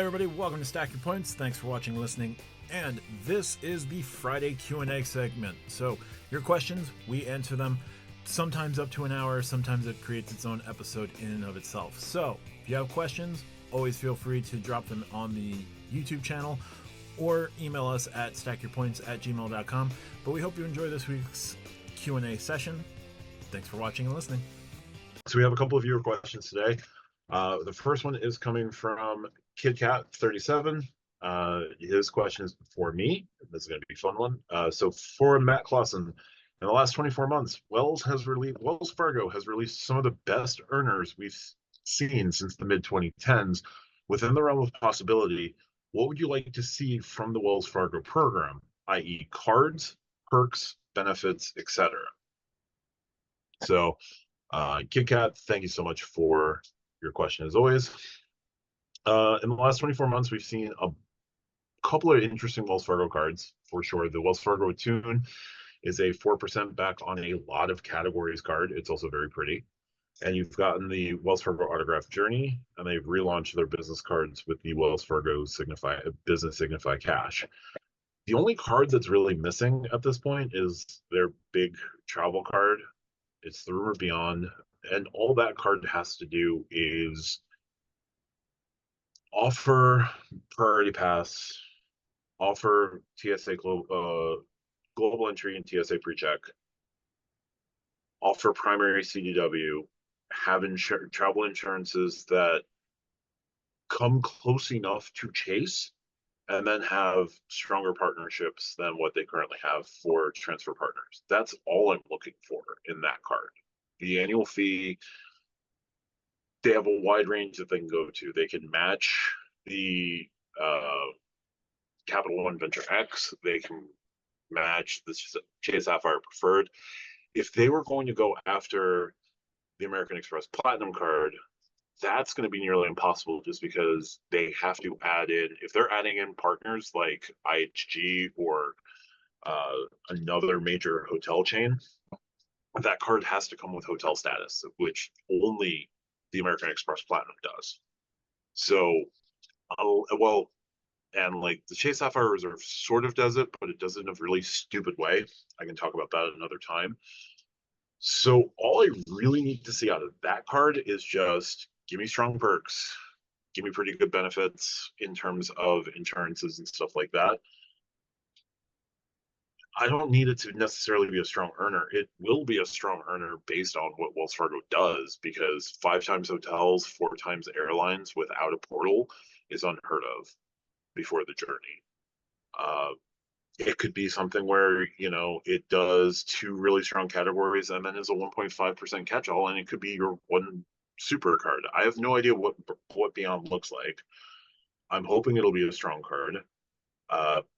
Everybody, welcome to Stack Your Points. Thanks for watching and listening. And this is the Friday Q&A segment. So your questions, we answer them, sometimes up to an hour, sometimes it creates its own episode in and of itself. So if you have questions, always feel free to drop them on the YouTube channel or email us at stackyourpoints@gmail.com. But we hope you enjoy this week's Q&A session. Thanks for watching and listening. So we have a couple of viewer questions today. The first one is coming from KidCat37. His question is for me. This is going to be a fun one. So for Matt Clausen, in the last 24 months, Wells Fargo has released some of the best earners we've seen since the mid-2010s. Within the realm of possibility, what would you like to see from the Wells Fargo program, i.e. cards, perks, benefits, etc.? So KidCat, thank you so much for your question as always. In the last 24 months, we've seen a couple of interesting Wells Fargo cards for sure. The Wells Fargo Tune is a 4% back on a lot of categories card. It's also very pretty. And you've gotten the Wells Fargo Autograph Journey, and they've relaunched their business cards with the Wells Fargo Business Signify Cash. The only card that's really missing at this point is their big travel card. It's the Rumor Beyond, and all that card has to do is offer priority pass, offer TSA global entry and TSA pre-check, offer primary CDW, have travel insurances that come close enough to Chase, and then have stronger partnerships than what they currently have for transfer partners. That's all I'm looking for in that card. The annual fee, they have a wide range that they can go to. They can match the Capital One Venture X. They can match the Chase Sapphire Preferred. If they were going to go after the American Express Platinum card, that's going to be nearly impossible just because they have to add in, if they're adding in partners like IHG or another major hotel chain, that card has to come with hotel status, which only the American Express Platinum does. So, and like the Chase Sapphire Reserve sort of does it, but it does it in a really stupid way. I can talk about that another time. So all I really need to see out of that card is just give me strong perks, give me pretty good benefits in terms of insurances and stuff like that. I don't need it to necessarily be a strong earner. It will be a strong earner based on what Wells Fargo does, because 5 times hotels, 4 times airlines without a portal is unheard of before the journey. It could be something where, it does 2 really strong categories and then is a 1.5% catch-all, and it could be your one super card. I have no idea what Beyond looks like. I'm hoping it'll be a strong card.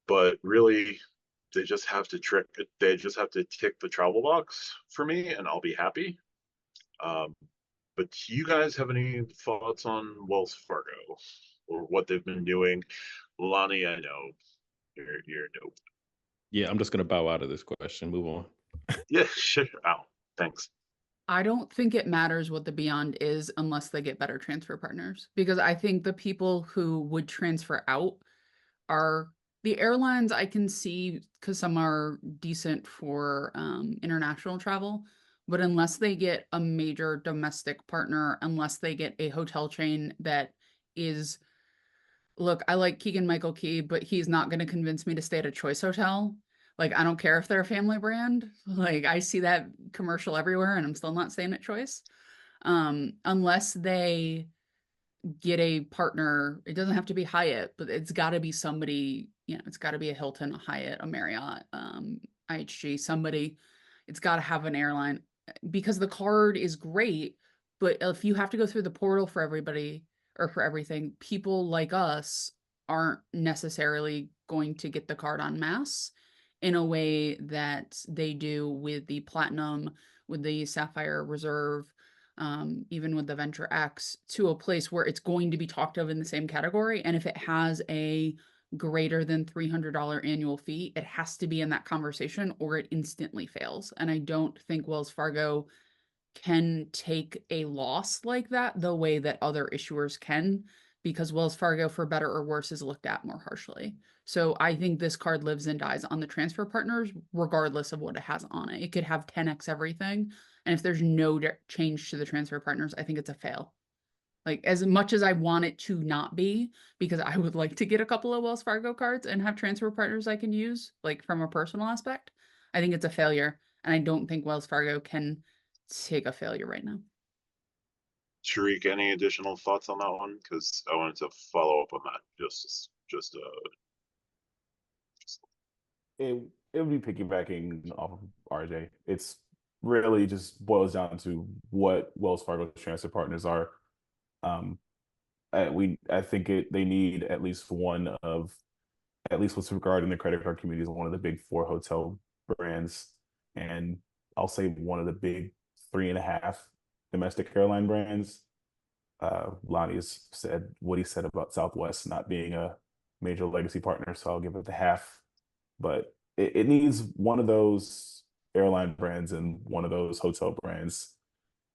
But really, they just have to tick the travel box for me, and I'll be happy. But do you guys have any thoughts on Wells Fargo or what they've been doing? Lani, I know you're nope. Yeah, I'm just gonna bow out of this question. Move on. Yeah, sure. Ow, thanks. I don't think it matters what the Beyond is unless they get better transfer partners, because I think the people who would transfer out are the airlines. I can see, because some are decent for international travel, but unless they get a major domestic partner, unless they get a hotel chain that is, look, I like Keegan-Michael Key, but he's not going to convince me to stay at a Choice Hotel. Like, I don't care if they're a family brand. Like, I see that commercial everywhere and I'm still not staying at Choice. Unless they get a partner, it doesn't have to be Hyatt, but it's got to be somebody, it's got to be a Hilton, a Hyatt, a Marriott, IHG, somebody. It's got to have an airline, because the card is great, but if you have to go through the portal for everybody or for everything, people like us aren't necessarily going to get the card en masse in a way that they do with the Platinum, with the Sapphire Reserve, even with the Venture X, to a place where it's going to be talked of in the same category. And if it has a greater than $300 annual fee, it has to be in that conversation or it instantly fails. And I don't think Wells Fargo can take a loss like that the way that other issuers can, because Wells Fargo, for better or worse, is looked at more harshly. So I think this card lives and dies on the transfer partners, regardless of what it has on it. It could have 10x everything. And if there's no change to the transfer partners, I think it's a fail. Like, as much as I want it to not be, because I would like to get a couple of Wells Fargo cards and have transfer partners I can use, like from a personal aspect, I think it's a failure. And I don't think Wells Fargo can take a failure right now. Tariq, any additional thoughts on that one? Because I wanted to follow up on that. It would be piggybacking off of RJ. It's really just boils down to what Wells Fargo's transfer partners are. I think they need at least what's regarding the credit card community is one of the big four hotel brands, and I'll say one of the big 3.5 domestic airline brands. Lani has said what he said about Southwest not being a major legacy partner, so I'll give it the half. But it needs one of those airline brands and one of those hotel brands,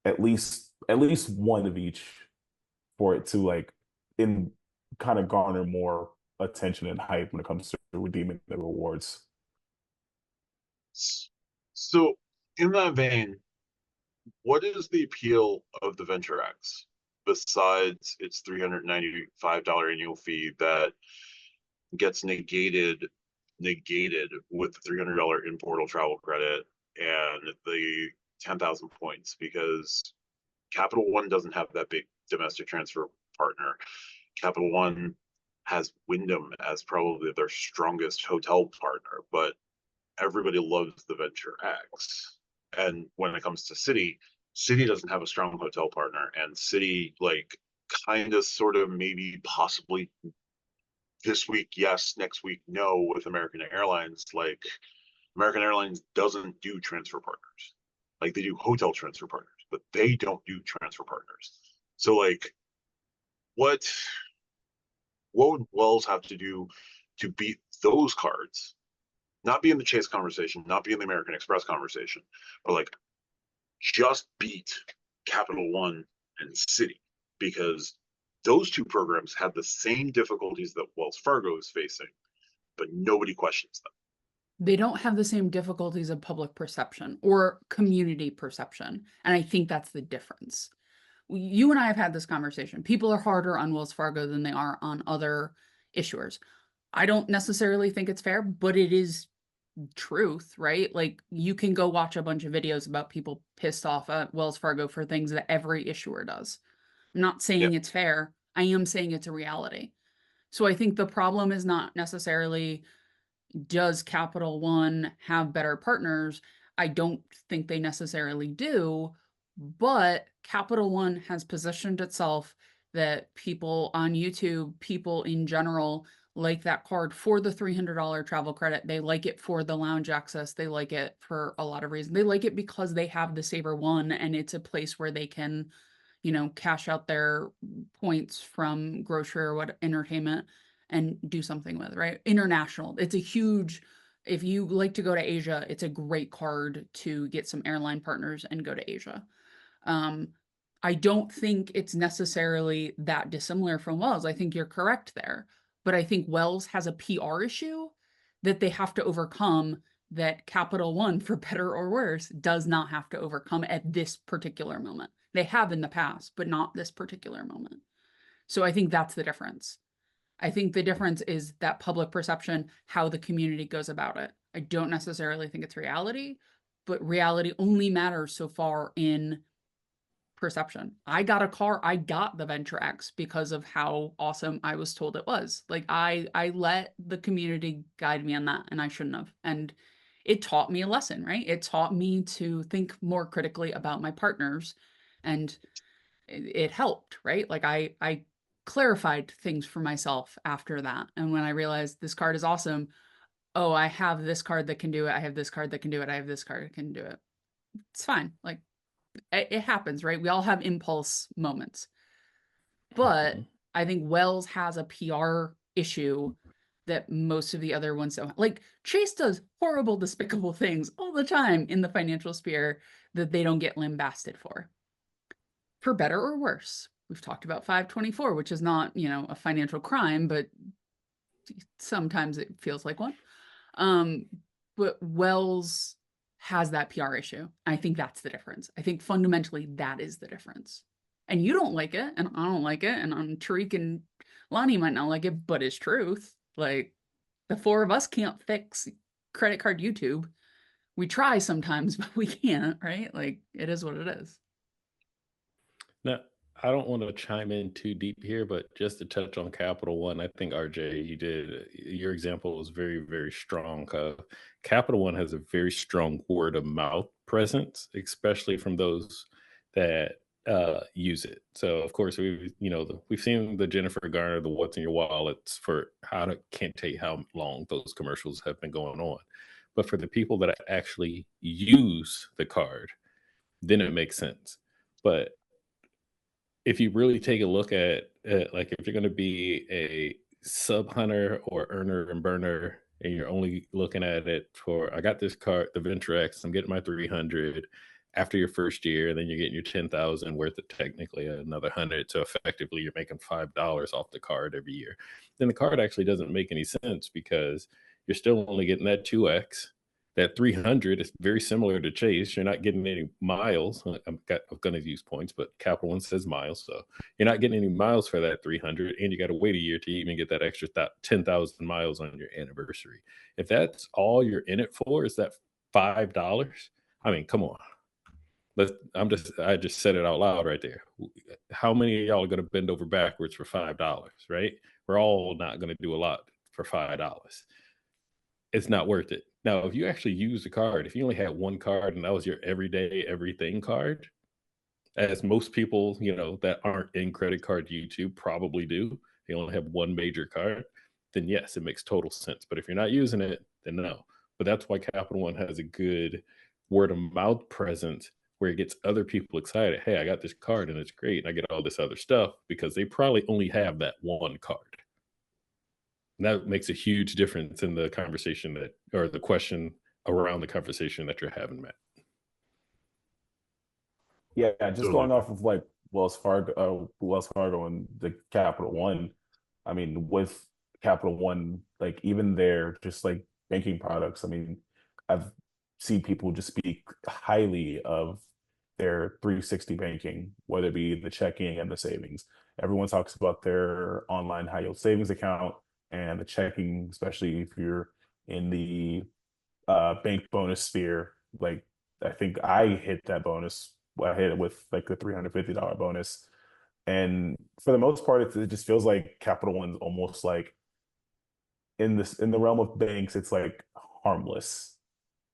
at least one of each, for it to kind of garner more attention and hype when it comes to redeeming the rewards. So, in that vein, what is the appeal of the Venture X besides its $395 annual fee that gets negated with the $300 in-portal travel credit and the 10,000 points? Because Capital One doesn't have that big domestic transfer partner. Capital One has Wyndham as probably their strongest hotel partner, but everybody loves the Venture X. And when it comes to Citi doesn't have a strong hotel partner, and Citi kind of sort of maybe possibly this week yes, next week no with American Airlines. Like, American Airlines doesn't do transfer partners. Like, they do hotel transfer partners, but they don't do transfer partners. So what would Wells have to do to beat those cards? Not be in the Chase conversation, not be in the American Express conversation, but just beat Capital One and Citi, because those two programs have the same difficulties that Wells Fargo is facing, but nobody questions them. They don't have the same difficulties of public perception or community perception. And I think that's the difference. You and I have had this conversation. People are harder on Wells Fargo than they are on other issuers. I don't necessarily think it's fair, but it is truth, right? Like, you can go watch a bunch of videos about people pissed off at Wells Fargo for things that every issuer does. I'm not saying it's fair. I am saying it's a reality. So I think the problem is not necessarily, does Capital One have better partners? I don't think they necessarily do, but Capital One has positioned itself that people on YouTube, people in general, like that card for the $300 travel credit. They like it for the lounge access. They like it for a lot of reasons. They like it because they have the Saver One, and it's a place where they can, cash out their points from grocery or what entertainment and do something with, right? International. It's a huge, if you like to go to Asia, it's a great card to get some airline partners and go to Asia. I don't think it's necessarily that dissimilar from Wells. I think you're correct there. But I think Wells has a PR issue that they have to overcome, that Capital One, for better or worse, does not have to overcome at this particular moment. They have in the past, but not this particular moment. So I think that's the difference. I think the difference is that public perception, how the community goes about it. I don't necessarily think it's reality, but reality only matters so far in perception. I got the Venture X because of how awesome I was told it was. Like, I let the community guide me on that, and I shouldn't have. And it taught me a lesson, right? It taught me to think more critically about my partners, and it helped, right? Like, I clarified things for myself after that. And when I realized this card is awesome, oh, I have this card that can do it. I have this card that can do it. I have this card that can do it. It's fine. Like, it happens, right? We all have impulse moments. But I think Wells has a PR issue that most of the other ones don't. Like, Chase does horrible, despicable things all the time in the financial sphere that they don't get lambasted for better or worse. We've talked about 524, which is not, a financial crime, but sometimes it feels like one. But Wells has that PR issue. I think that's the difference. I think fundamentally that is the difference. And you don't like it, and I don't like it, and Tariq and Lani might not like it, but it's truth. Like, the four of us can't fix credit card YouTube. We try sometimes, but we can't, right? Like, it is what it is. Now, I don't want to chime in too deep here, but just to touch on Capital One, I think RJ, your example was very, very strong. Capital One has a very strong word of mouth presence, especially from those that use it. So, of course, we've seen the Jennifer Garner, the "What's in Your Wallets" can't tell you how long those commercials have been going on. But for the people that actually use the card, then it makes sense. But if you really take a look at like, if you're going to be a sub hunter or earner and burner, and you're only looking at it for, I got this card, the Venture X, I'm getting my 300 after your first year, and then you're getting your 10,000 worth of technically another 100. So effectively, you're making $5 off the card every year. Then the card actually doesn't make any sense, because you're still only getting that 2X. That 300 is very similar to Chase. You're not getting any miles. I'm going to use points, but Capital One says miles. So you're not getting any miles for that 300, and you got to wait a year to even get that extra 10,000 miles on your anniversary. If that's all you're in it for, is that $5? I mean, come on. I just said it out loud right there. How many of y'all are going to bend over backwards for $5, right? We're all not going to do a lot for $5. It's not worth it. Now, if you actually use the card, if you only had one card and that was your everyday everything card, as most people, that aren't in credit card YouTube probably do, they only have one major card, then yes, it makes total sense. But if you're not using it, then no. But that's why Capital One has a good word of mouth presence, where it gets other people excited. Hey, I got this card and it's great, and I get all this other stuff, because they probably only have that one card. And that makes a huge difference in the conversation or the question around the conversation that you're having, Matt. Yeah, just Totally. going off of like Wells Fargo and the Capital One. I mean, with Capital One, like even their just like banking products. I mean, I've seen people just speak highly of their 360 banking, whether it be the checking and the savings. Everyone talks about their online high yield savings account and the checking, especially if you're in the bank bonus sphere. Like, I think I hit that bonus. Well, I hit it with like the $350 bonus. And for the most part, it just feels like Capital One's almost like in the realm of banks, it's like harmless.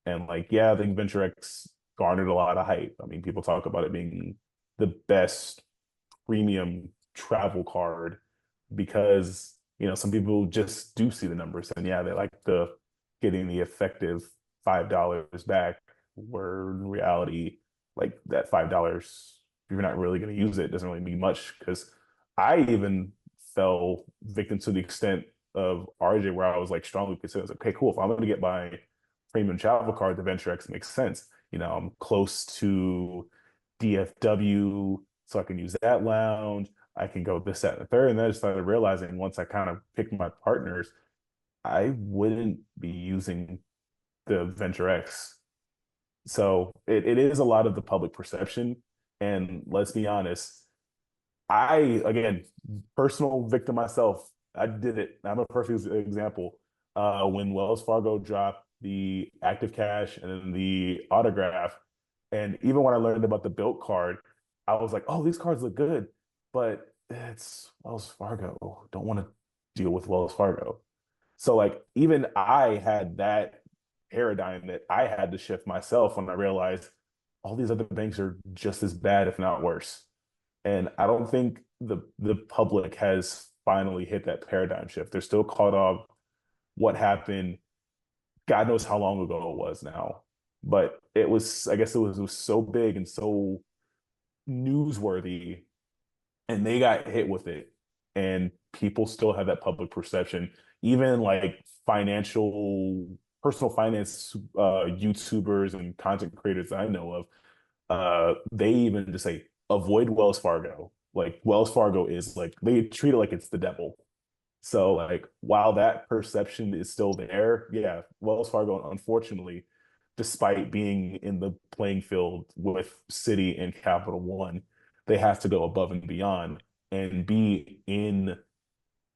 And like, yeah, I think Venture X garnered a lot of hype. I mean, people talk about it being the best premium travel card because, some people just do see the numbers, and yeah, they like the getting the effective $5 back, where in reality, like that $5, if you're not really going to use it, doesn't really mean much. Because I even fell victim to the extent of RJ, where I was like strongly considered, okay, cool, if I'm going to get my premium travel card, the Venture X makes sense. I'm close to DFW, so I can use that lounge. I can go this, that, and the third. And then I started realizing, once I kind of picked my partners, I wouldn't be using the Venture X. So it is a lot of the public perception. And let's be honest, again, personal victim myself, I did it. I'm a perfect example. When Wells Fargo dropped the active cash and then the autograph, and even when I learned about the Bilt card, I was like, oh, these cards look good, but it's Wells Fargo. Don't want to deal with Wells Fargo. So like, even I had that paradigm that I had to shift myself when I realized all these other banks are just as bad, if not worse. And I don't think the public has finally hit that paradigm shift. They're still caught up what happened. God knows how long ago it was now. But I guess it was so big and so newsworthy, and they got hit with it. And people still have that public perception. Even like personal finance YouTubers and content creators that I know of, they even just say, avoid Wells Fargo. Like Wells Fargo is like they treat it like it's the devil. So like while that perception is still there, yeah, Wells Fargo, unfortunately, despite being in the playing field with Citi and Capital One, they have to go above and beyond and be in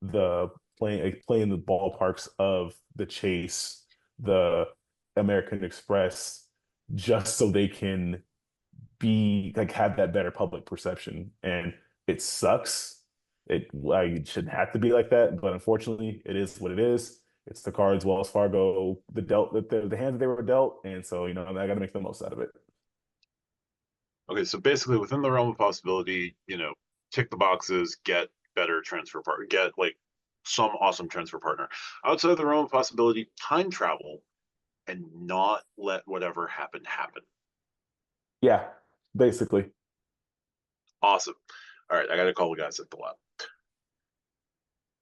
the play in the ballparks of the Chase, the American Express, just so they can be like have that better public perception. And it sucks. It shouldn't have to be like that, but unfortunately, it is what it is. It's the cards Wells Fargo the hand that they were dealt, and so I got to make the most out of it. Okay, so basically within the realm of possibility, tick the boxes, get better transfer partner, get like some awesome transfer partner. Outside of the realm of possibility, time travel and not let whatever happen happen. Yeah, basically. Awesome. All right, I got to call the guys at the lab.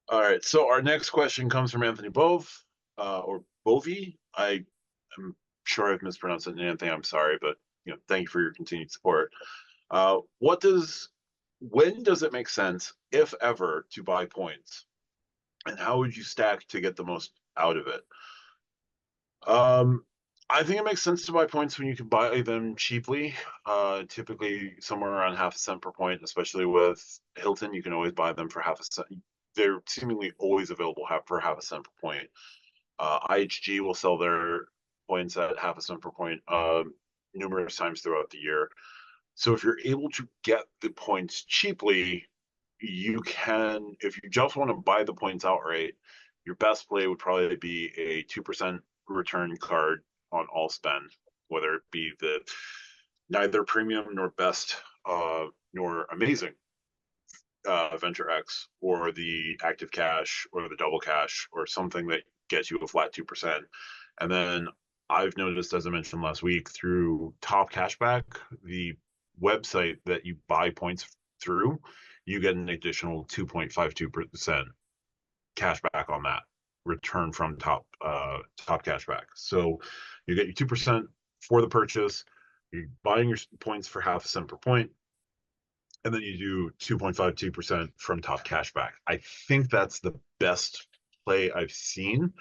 All right, so our next question comes from Anthony Bove, or Bove. I am sure I've mispronounced it, Anthony. I'm sorry, but thank you for your continued support. When does it make sense, if ever, to buy points, and how would you stack to get the most out of it? I think it makes sense to buy points when you can buy them cheaply, typically somewhere around half a cent per point, especially with Hilton. You can always buy them for half a cent. They're seemingly always available for half a cent per point. IHG will sell their points at half a cent per point numerous times throughout the year. So if you're able to get the points cheaply, you can, if you just want to buy the points outright, your best play would probably be a 2% return card on all spend, whether it be the neither premium nor best nor amazing Venture X, or the active cash, or the double cash, or something that gets you a flat 2%. And then I've noticed, as I mentioned last week, through Top Cashback, the website that you buy points through, you get an additional 2.52% cashback on that return from Top Cashback. So you get your 2% for the purchase. You're buying your points for half a cent per point, and then you do 2.52% from Top Cashback. I think that's the best play I've seen.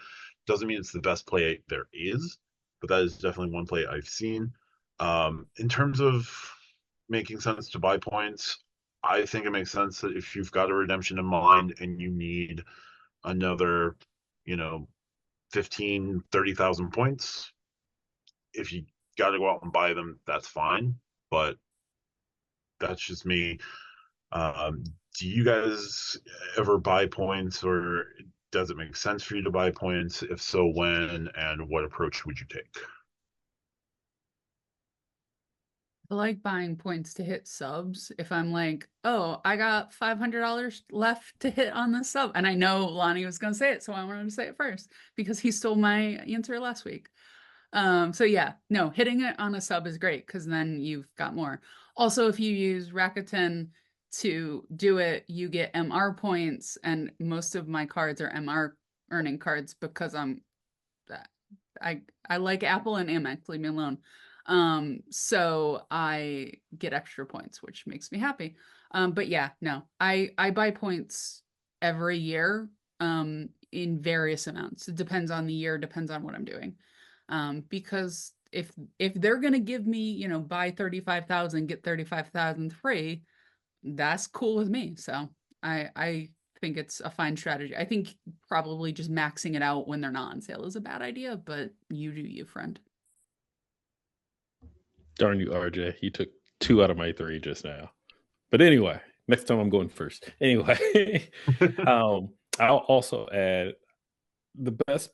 Doesn't mean it's the best play there is, but that is definitely one play I've seen. In terms of making sense to buy points, I think it makes sense that if you've got a redemption in mind and you need another, 15, 30,000 points, if you got to go out and buy them, that's fine. But that's just me. Do you guys ever buy points, or does it make sense for you to buy points? If so, when, and what approach would you take? I like buying points to hit subs. If I'm like, oh, I got $500 left to hit on the sub. And I know Lani was going to say it, so I wanted to say it first because he stole my answer last week. So yeah, no, hitting it on a sub is great because then you've got more. Also, if you use Rakuten to do it, you get MR points, and most of my cards are MR earning cards because I like Apple and Amex, leave me alone. So I get extra points, which makes me happy. But yeah, no, I buy points every year in various amounts. It depends on the year, depends on what I'm doing. Because if they're gonna give me, buy 35,000, get 35,000 free, that's cool with me. So I think it's a fine strategy. I think probably just maxing it out when they're not on sale is a bad idea, but you do you, friend. Darn you, RJ. You took 2 out of my 3 just now. But anyway, next time I'm going first. Anyway, I'll also add the best,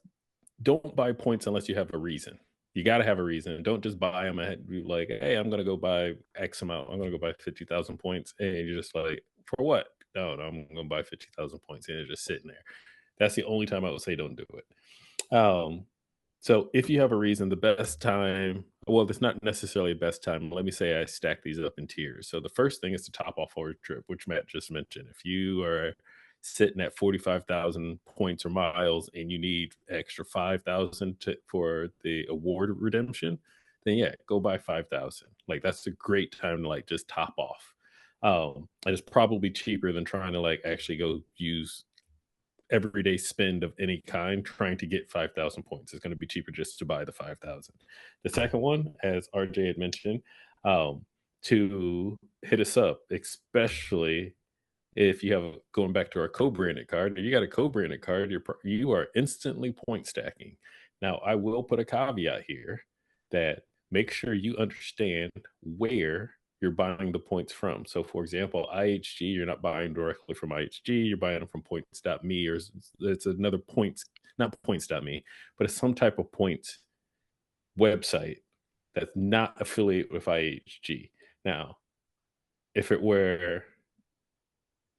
don't buy points unless you have a reason. You got to have a reason. Don't just buy them and be like, hey, I'm going to go buy X amount. I'm going to go buy 50,000 points. And you're just like, for what? No, I'm going to buy 50,000 points. And it's just sitting there. That's the only time I would say don't do it. So if you have a reason, the best time, well, it's not necessarily the best time. Let me say I stack these up in tiers. So the first thing is to top off our trip, which Matt just mentioned. If you are sitting at 45,000 points or miles and you need extra 5,000 for the award redemption, then yeah, go buy 5,000. Like that's a great time to like just top off. And it's probably cheaper than trying to like actually go use everyday spend of any kind trying to get 5,000 points. It's going to be cheaper just to buy the 5,000. The second one, as RJ had mentioned, to hit us up, especially if you have going back to our co-branded card. If you got a co-branded card, you are instantly point stacking. Now, I will put a caveat here that make sure you understand where you're buying the points from. So, for example, IHG, you're not buying directly from IHG, you're buying them from points.me, or it's another points, not points.me, but it's some type of points website that's not affiliated with IHG. Now, if it were,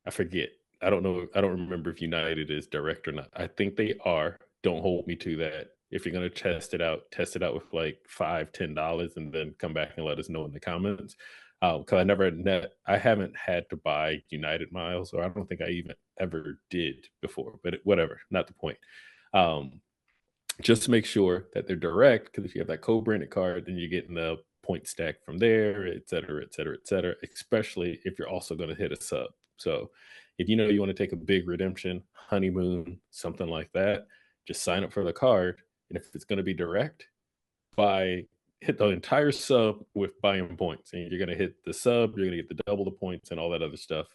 I forget. I don't know. I don't remember if United is direct or not. I think they are. Don't hold me to that. If you're gonna test it out with like $5, $10, and then come back and let us know in the comments. Because I haven't had to buy United miles, or I don't think I even ever did before. But whatever, not the point. Um, just to make sure that they're direct, because if you have that co-branded card, then you're getting the point stack from there, et cetera, et cetera, et cetera, especially if you're also going to hit a sub. So if you know you want to take a big redemption, honeymoon, something like that, just sign up for the card. And if it's going to be direct, hit the entire sub with buying points. And you're going to hit the sub, you're going to get the double the points and all that other stuff,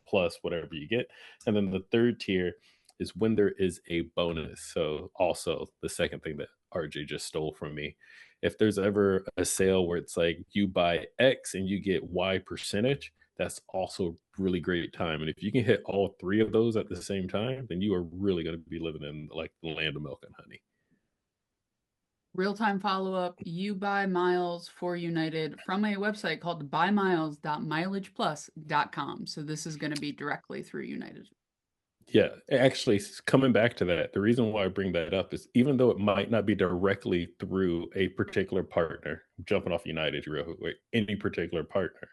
plus whatever you get. And then the third tier is when there is a bonus. So also the second thing that RJ just stole from me. If there's ever a sale where it's like you buy X and you get Y percentage, that's also a really great time. And if you can hit all three of those at the same time, then you are really going to be living in like the land of milk and honey. Real-time follow-up, you buy miles for United from a website called buymiles.mileageplus.com. So this is going to be directly through United. Yeah, actually, coming back to that, the reason why I bring that up is even though it might not be directly through a particular partner, jumping off United real quick, any particular partner,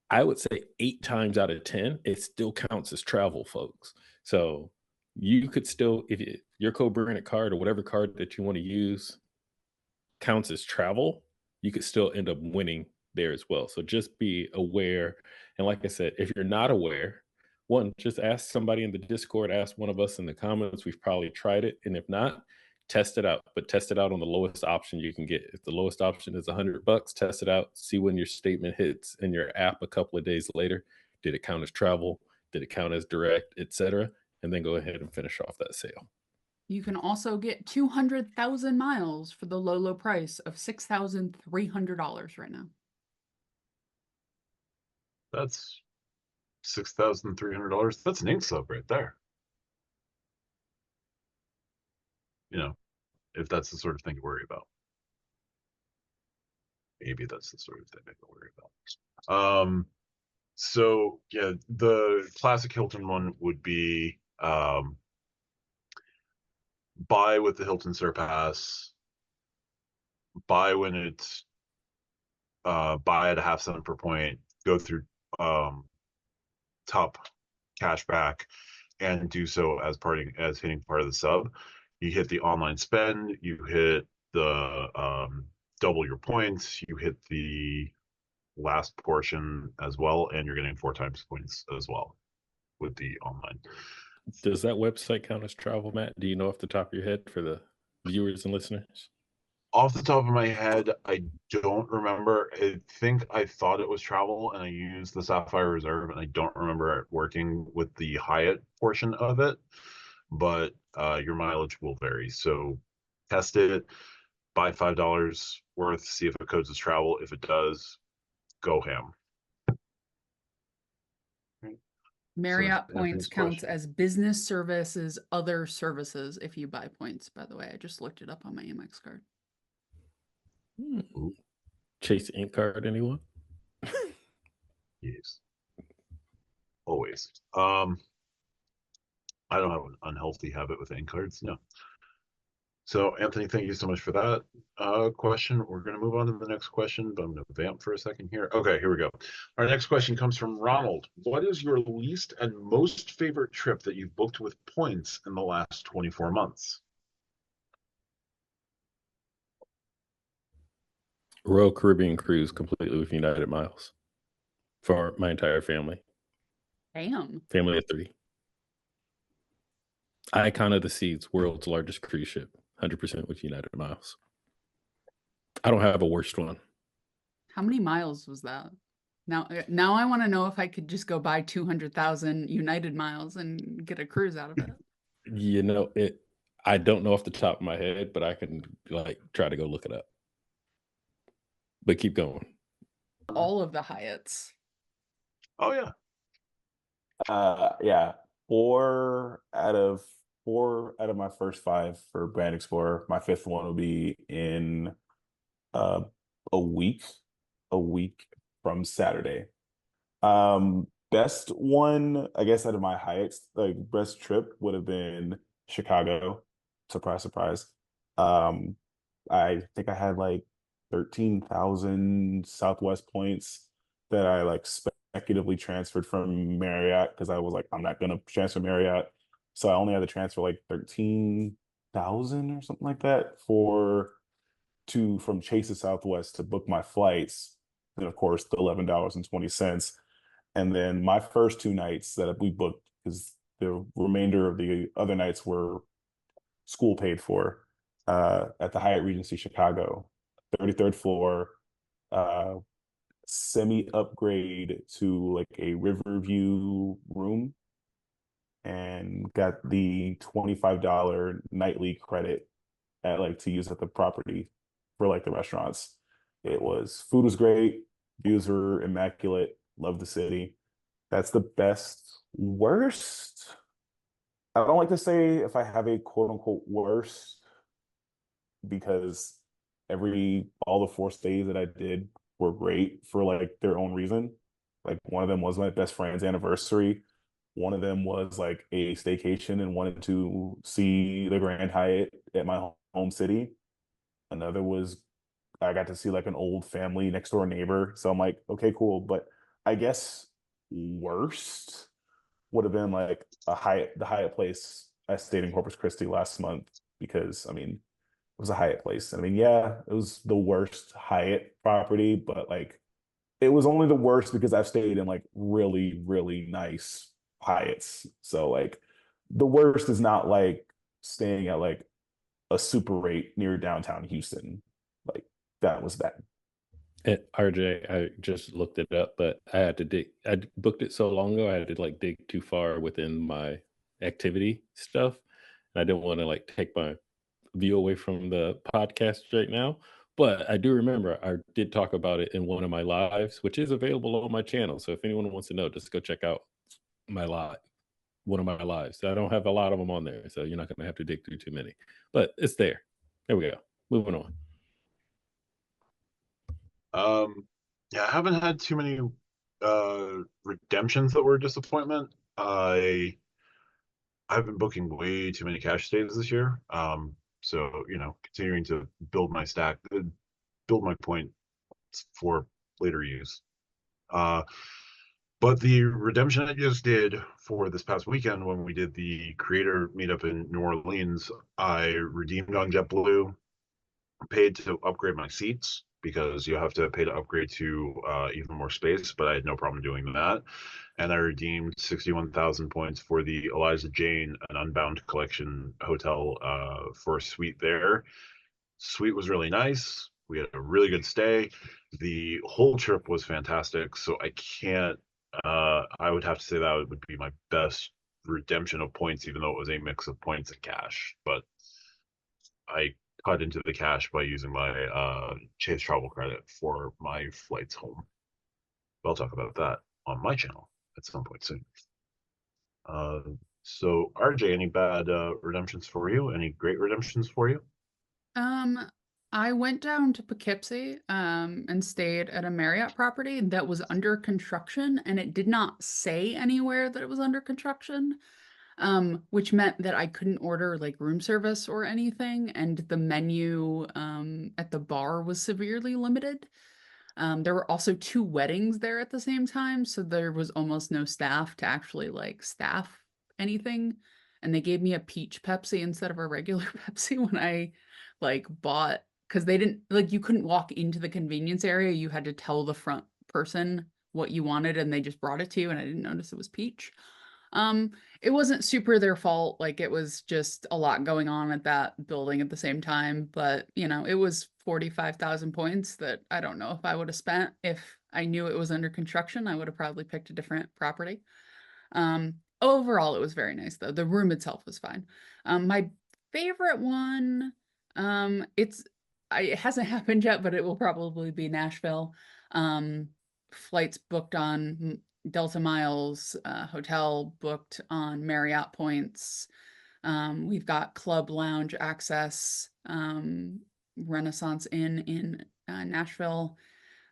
I would say 8 times out of 10, it still counts as travel, folks. So you could still, if your co-branded card or whatever card that you want to use counts as travel, you could still end up winning there as well. So just be aware. And like I said, if you're not aware, one, just ask somebody in the Discord, ask one of us in the comments. We've probably tried it. And if not, test it out, but test it out on the lowest option you can get. If the lowest option is $100, test it out, see when your statement hits in your app a couple of days later. Did it count as travel? Did it count as direct, etc.? And then go ahead and finish off that sale. You can also get 200,000 miles for the low price of $6,300 right now. That's $6,300. That's an ink sub right there. You know, if that's the sort of thing you worry about. Maybe that's the sort of thing I can worry about. So yeah, the classic Hilton one would be buy with the Hilton Surpass, buy when it's buy at a half cent per point, go through top cashback, and do so as hitting part of the sub. You hit the online spend, you hit the double your points, you hit the last portion as well, and you're getting 4 times points as well with the online. Does that website count as travel, Matt? Do you know off the top of your head for the viewers and listeners? Off the top of my head, I don't remember. I think I thought it was travel, and I used the Sapphire Reserve, and I don't remember it working with the Hyatt portion of it. But your mileage will vary, so test it. Buy $5 worth. See if it codes as travel. If it does, go ham. Marriott So, points Anthony's counts question. as business services, other services if you buy points, by the way. I just looked it up on my Amex card. Chase ink card, anyone? Yes. Always. I don't have an unhealthy habit with ink cards, no. So, Anthony, thank you so much for that question. We're going to move on to the next question, but I'm going to vamp for a second here. Okay, here we go. Our next question comes from Ronald. What is your least and most favorite trip that you've booked with points in the last 24 months? Royal Caribbean cruise completely with United Miles. for my entire family. Damn. Family of 3. Icon of the Seas, world's largest cruise ship, 100% with United Miles. I don't have a worst one. How many miles was that? Now I want to know if I could just go buy 200,000 United miles and get a cruise out of it. You know, I don't know off the top of my head, but I can like try to go look it up. But keep going. All of the Hyatts. Oh yeah. Yeah, four out of my first 5 for Brand Explorer. My 5th one will be in a week from Saturday. Best one, I guess, out of my Hyatts, like best trip would have been Chicago. Surprise, surprise. I think I had like 13,000 Southwest points that I like speculatively transferred from Marriott because I was like, I'm not gonna transfer Marriott. So I only had to transfer like 13,000 or something like that from Chase to Southwest to book my flights. And of course, the $11.20. And then my first 2 nights that we booked, because the remainder of the other nights were school paid for, at the Hyatt Regency Chicago, 33rd floor, semi upgrade to like a Riverview room, and got the $25 nightly credit at like to use at the property for like the restaurants. Food was great, views were immaculate, loved the city. That's the best. Worst, I don't like to say if I have a quote unquote worst, because all the 4 stays that I did were great for like their own reason. Like one of them was my best friend's anniversary. One of them was like a staycation and wanted to see the Grand Hyatt at my home city. Another was I got to see like an old family next door neighbor. So I'm like, okay, cool. But I guess worst would have been like the Hyatt place I stayed in Corpus Christi last month, because I mean, it was a Hyatt place. I mean, yeah, it was the worst Hyatt property, but like it was only the worst because I've stayed in like really, really nice Hyatts. So like the worst is not like staying at like a Super 8 near downtown Houston. Like that was bad. RJ, I just looked it up, but I had to dig. I booked it so long ago, I had to like dig too far within my activity stuff. And I didn't want to like take my view away from the podcast right now. But I do remember I did talk about it in one of my lives, which is available on my channel. So if anyone wants to know, just go check out one of my lives. I don't have a lot of them on there, so you're not going to have to dig through too many. But it's there. There we go. Moving on. Yeah, I haven't had too many redemptions that were a disappointment. I've been booking way too many cash stays this year. So continuing to build my stack, build my points for later use. But the redemption I just did for this past weekend when we did the creator meetup in New Orleans, I redeemed on JetBlue, paid to upgrade my seats because you have to pay to upgrade to even more space, but I had no problem doing that. And I redeemed 61,000 points for the Eliza Jane, an Unbound Collection hotel, for a suite there. Suite was really nice. We had a really good stay. The whole trip was fantastic. So I can't, I would have to say that would be my best redemption of points, even though it was a mix of points and cash. But I cut into the cash by using my Chase travel credit for my flights home. I'll talk about that on my channel at some point soon. So RJ, any bad redemptions for you? Any great redemptions for you? I went down to Poughkeepsie and stayed at a Marriott property that was under construction, and it did not say anywhere that it was under construction, which meant that I couldn't order like room service or anything, and the menu at the bar was severely limited. There were also 2 weddings there at the same time, so there was almost no staff to actually like staff anything. And they gave me a peach Pepsi instead of a regular Pepsi when I like bought, because they didn't like, you couldn't walk into the convenience area. You had to tell the front person what you wanted and they just brought it to you and I didn't notice it was peach. It wasn't super their fault. Like it was just a lot going on at that building at the same time. But you know, it was 45,000 points that I don't know if I would have spent if I knew it was under construction. I would have probably picked a different property. Overall, it was very nice though. The room itself was fine. My favorite one, it hasn't happened yet, but it will probably be Nashville. Flights booked on Delta Miles, hotel booked on Marriott points. We've got club lounge access, Renaissance Inn in Nashville.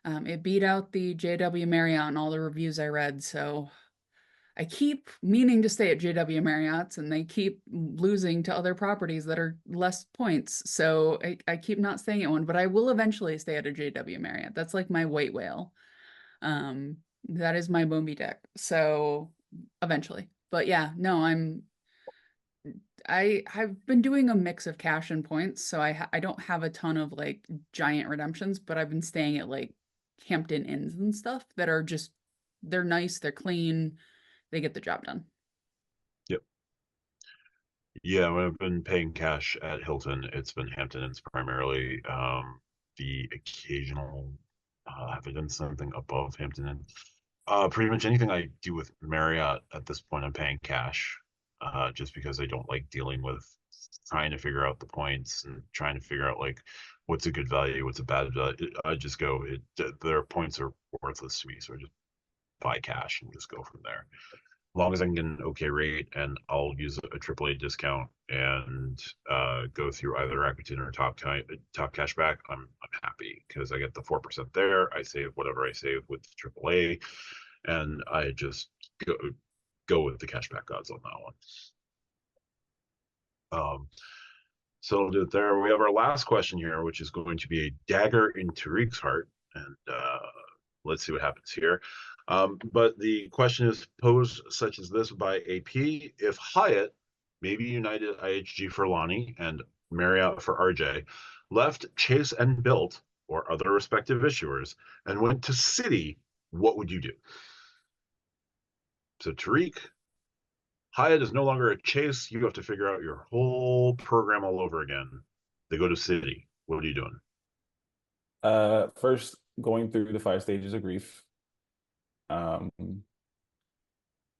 It beat out the JW Marriott in all the reviews I read, so I keep meaning to stay at JW Marriott's and they keep losing to other properties that are less points. So I keep not staying at one, but I will eventually stay at a JW Marriott. That's like my white whale. That is my Moby Dick. So eventually, but yeah, no, I've been doing a mix of cash and points. So I don't have a ton of like giant redemptions, but I've been staying at like Hampton Inns and stuff that are just, they're nice, they're clean, they get the job done. Yep. Yeah, when I've been paying cash at Hilton, it's been Hampton Inns primarily. The occasional have I done something above Hampton Inn? Pretty much anything I do with Marriott at this point, I'm paying cash, just because I don't like dealing with trying to figure out the points and trying to figure out like what's a good value, what's a bad value. I just go, their points are worthless to me, so I just buy cash and just go from there. As long as I can get an okay rate, and I'll use a AAA discount and go through either Rakuten or Top Cashback, I'm happy because I get the 4% there. I save whatever I save with AAA, and I just go with the cashback odds on that one. So I'll do it there. We have our last question here, which is going to be a dagger in Tariq's heart, and let's see what happens here. But the question is posed such as this by AP: if Hyatt, maybe United IHG for Lani and Marriott for RJ, left Chase and Bilt or other respective issuers and went to Citi, what would you do? So Tariq, Hyatt is no longer a Chase. You have to figure out your whole program all over again. They go to Citi. What are you doing? First, going through the 5 stages of grief.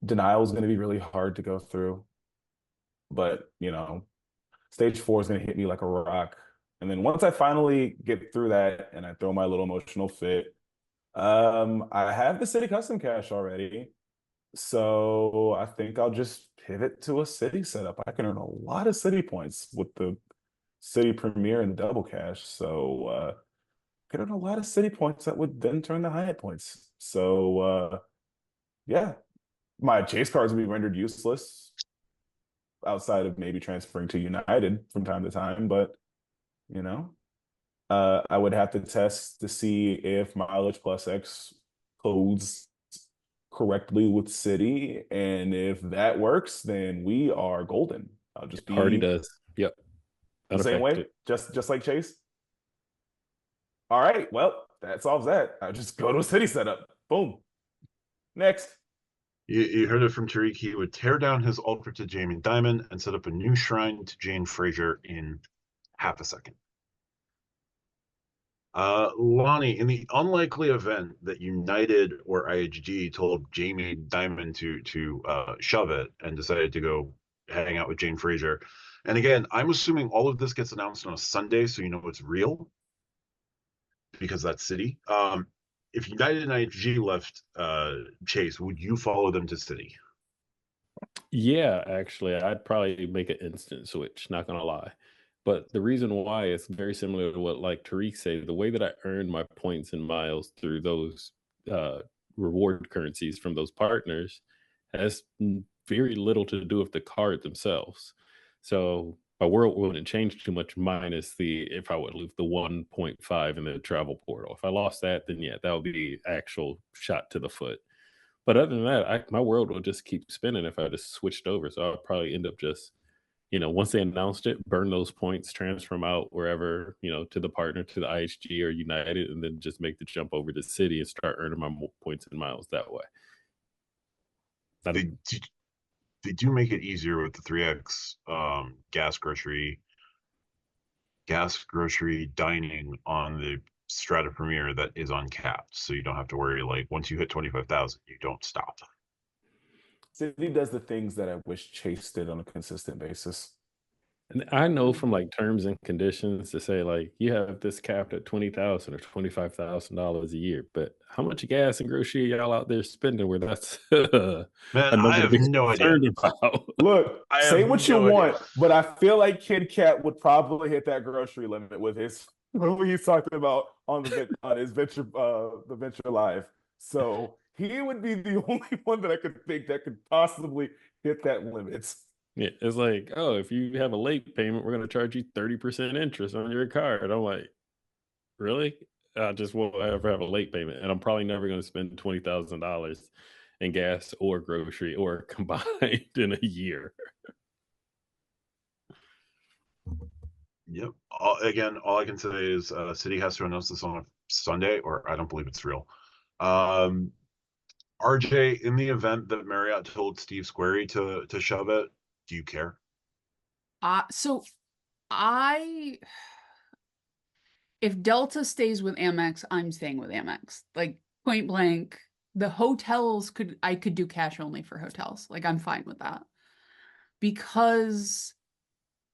Denial is going to be really hard to go through, but you know, stage 4 is going to hit me like a rock. And then once I finally get through that and I throw my little emotional fit, I have the Citi custom cash already. So I think I'll just pivot to a Citi setup. I can earn a lot of Citi points with the Citi Premier and the double cash. So I can earn a lot of Citi points that would then turn to Hyatt points. So yeah, my Chase cards would be rendered useless outside of maybe transferring to United from time to time. But, you know, I would have to test to see if mileage plus X codes correctly with Citi. And if that works, then we are golden. I'll just be Already does. Yep. the same way, just like Chase. All right, well, that solves that. I just go to a Citi setup. Boom. Next. You heard it from Tariq. He would tear down his altar to Jamie Dimon and set up a new shrine to Jane Fraser in half a second. Lani, in the unlikely event that United or IHG told Jamie Dimon to shove it and decided to go hang out with Jane Fraser, and again, I'm assuming all of this gets announced on a Sunday, so you know it's real because that's Citi. If United and IHG left Chase, would you follow them to Citi? Yeah, actually, I'd probably make an instant switch, not gonna lie. But the reason why is very similar to what like Tariq said, the way that I earned my points and miles through those reward currencies from those partners has very little to do with the card themselves. So my world wouldn't change too much minus the if I would lose the 1.5 in the travel portal. If I lost that, then yeah, that would be actual shot to the foot. But other than that, my world will just keep spinning if I just switched over. So I'll probably end up just once they announced it, burn those points, transfer them out wherever, to the partner, to the IHG or United, and then just make the jump over to Citi and start earning my points and miles that way. They do make it easier with the 3x gas grocery dining on the Strata Premier that is uncapped, so you don't have to worry. Like once you hit 25,000, you don't stop. Citi does the things that I wish Chase did on a consistent basis. And I know from like terms and conditions to say like you have this capped at $20,000 or $25,000 a year, but how much gas and grocery y'all out there spending where that's a Man, number I to have be no idea. concerned about? Look, I say have what you no want, idea. but I feel like Kid Kat would probably hit that grocery limit with his what he's talking about on his venture the venture live. So he would be the only one that I could think that could possibly hit that limit. Yeah, it's like, oh, if you have a late payment, we're going to charge you 30% interest on your card. I'm like, really? I just won't ever have a late payment, and I'm probably never going to spend $20,000 in gas or grocery or combined in a year. Yep. All I can say is Citi has to announce this on a Sunday, or I don't believe it's real. RJ, in the event that Marriott told Steve Squarey to shove it, do you care? So if Delta stays with Amex, I'm staying with Amex. Like point blank, the hotels I could do cash only for hotels. Like I'm fine with that. Because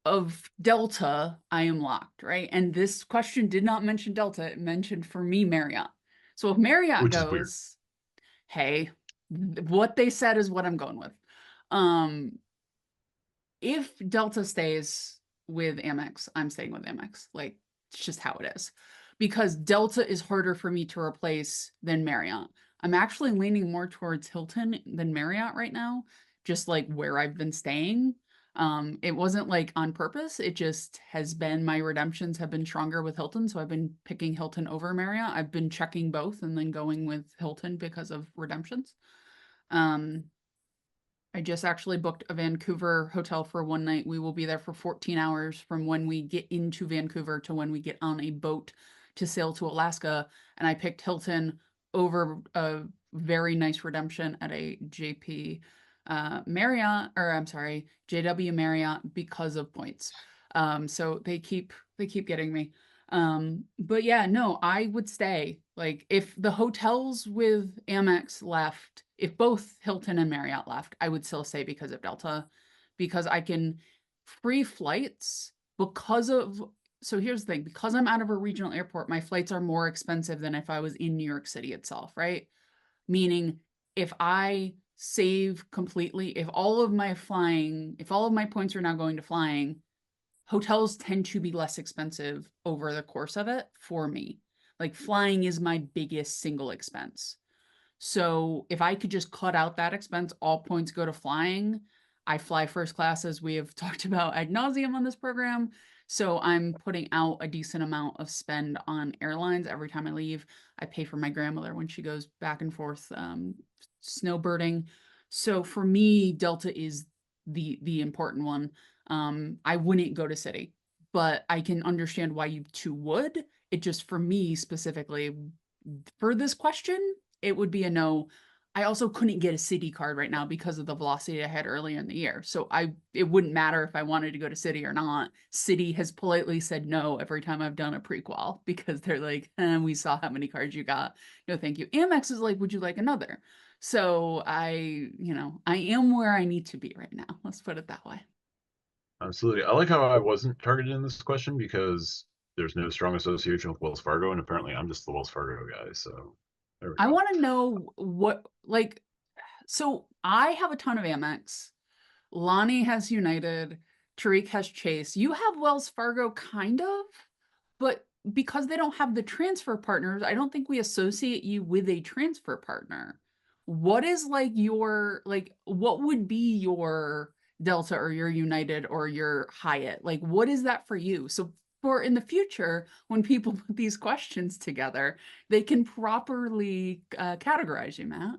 of Delta, I am locked, right? And this question did not mention Delta. It mentioned for me Marriott. So if Marriott Which is weird. goes, hey, what they said is what I'm going with. If Delta stays with Amex, I'm staying with Amex. Like it's just how it is. Because Delta is harder for me to replace than Marriott. I'm actually leaning more towards Hilton than Marriott right now, just like where I've been staying. It wasn't like on purpose. It just has been, my redemptions have been stronger with Hilton. So I've been picking Hilton over Marriott. I've been checking both and then going with Hilton because of redemptions. I just actually booked a Vancouver hotel for one night. We will be there for 14 hours from when we get into Vancouver to when we get on a boat to sail to Alaska. And I picked Hilton over a very nice redemption at a JW Marriott because of points. So they keep getting me. But yeah, no, I would stay. Like if the hotels with Amex left, if both Hilton and Marriott left, I would still stay because of Delta, because I can free flights so here's the thing, because I'm out of a regional airport, my flights are more expensive than if I was in New York City itself, right? Meaning if I save completely, if all of my points are now going to flying, hotels tend to be less expensive over the course of it for me. Like flying is my biggest single expense. So if I could just cut out that expense, all points go to flying. I fly first class, as we have talked about ad nauseum on this program. So I'm putting out a decent amount of spend on airlines every time I leave. I pay for my grandmother when she goes back and forth snowbirding. So for me, Delta is the important one. I wouldn't go to Citi, but I can understand why you two would. It just, for me specifically, for this question, it would be a no. I also couldn't get a Citi card right now because of the velocity I had earlier in the year. So it wouldn't matter if I wanted to go to Citi or not. Citi has politely said no every time I've done a pre-qual because they're like, we saw how many cards you got. No, thank you. Amex is like, would you like another? So I am where I need to be right now. Let's put it that way. Absolutely. I like how I wasn't targeted in this question because there's no strong association with Wells Fargo, and apparently I'm just the Wells Fargo guy. So there we go. I want to know so I have a ton of Amex. Lani has United. Tariq has Chase. You have Wells Fargo kind of, but because they don't have the transfer partners, I don't think we associate you with a transfer partner. What is what would be your Delta or your United or your Hyatt? Like, what is that for you? So for in the future, when people put these questions together, they can properly categorize you, Matt.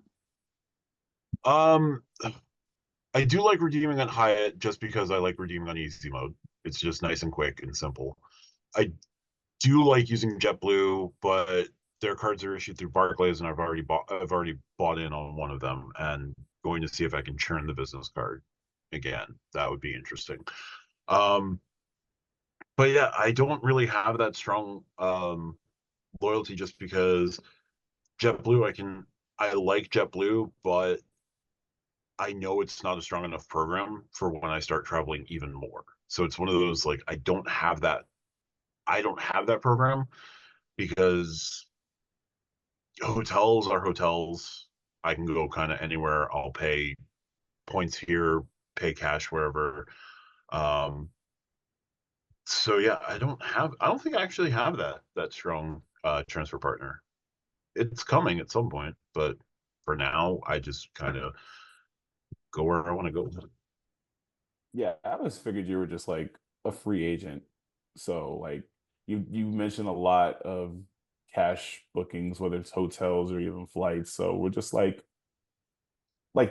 I do like redeeming on Hyatt just because I like redeeming on easy mode. It's just nice and quick and simple. I do like using JetBlue, but their cards are issued through Barclays, and I've already bought in on one of them, and going to see if I can churn the business card again. That would be interesting. But yeah, I don't really have that strong loyalty just because JetBlue, I like JetBlue, but I know it's not a strong enough program for when I start traveling even more. So it's one of those, like, I don't have that program because hotels are hotels. I can go kind of anywhere. I'll pay points here, pay cash wherever. So yeah, I don't think I actually have that strong transfer partner. It's coming at some point, but for now, I just kind of go where I want to go. Yeah, I always figured you were just like a free agent. So like you mentioned a lot of cash bookings, whether it's hotels or even flights. So we're just like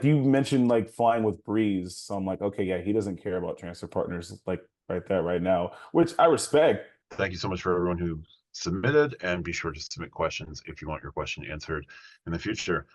you mentioned like flying with Breeze. So I'm like, okay, yeah, he doesn't care about transfer partners like right there right now, which I respect. Thank you so much for everyone who submitted, and be sure to submit questions if you want your question answered in the future.